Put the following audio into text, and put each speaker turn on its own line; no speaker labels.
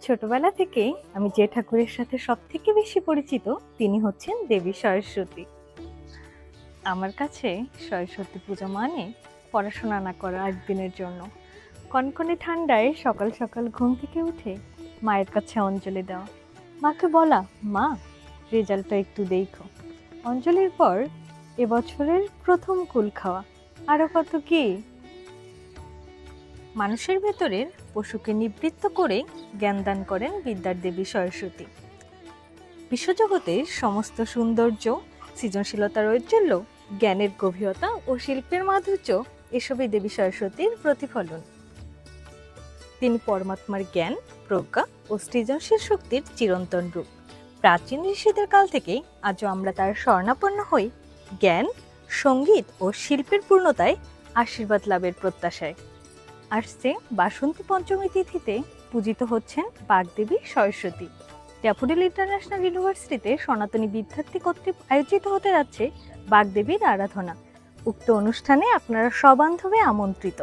ছোটবেলা থেকে আমি যে ঠাকুরের সাথে সবথেকে বেশি পরিচিত তিনি হচ্ছেন দেবী সরস্বতী। আমার কাছে সরস্বতী পূজা মানে পড়াশোনা না করা একদিনের জন্য। কনকনে ঠান্ডায় সকাল সকাল ঘুম থেকে উঠে মায়ের কাছে অঞ্জলি দেওয়া, মাকে বলা, মা রেজাল্টটা একটু দেখো। অঞ্জলির পর এবছরের প্রথম কুল খাওয়া, আরো কত কি। মানুষের ভেতরের পশুকে নিবৃত্ত করে জ্ঞান দান করেন বিদ্যার দেবী সরস্বতী। বিশ্বজগতের সমস্ত সৌন্দর্য, সৃজনশীলতার ঔজ্জ্বল্য, জ্ঞানের গভীরতা ও শিল্পের মাধুর্য এসবই দেবী সরস্বতীর প্রতিফলন। তিনি পরমাত্মার জ্ঞান, প্রজ্ঞা ও সৃজনশীল শক্তির চিরন্তন রূপ। প্রাচীন ঋষিদের কাল থেকে আজও আমরা তার শরণাপন্ন হই জ্ঞান, সঙ্গীত ও শিল্পের পূর্ণতায় আশীর্বাদ লাভের প্রত্যাশায়। আসছে বাসন্তী পঞ্চমী তিথিতে পূজিত হচ্ছেন বাগদেবী সরস্বতী। ড্যাফোডিল ইন্টারন্যাশনাল ইউনিভার্সিটিতে সনাতনী বিদ্যার্থী কর্তৃক আয়োজিত হতে যাচ্ছে বাগদেবীর আরাধনা। উক্ত অনুষ্ঠানে আপনারা সবান্ধবে আমন্ত্রিত।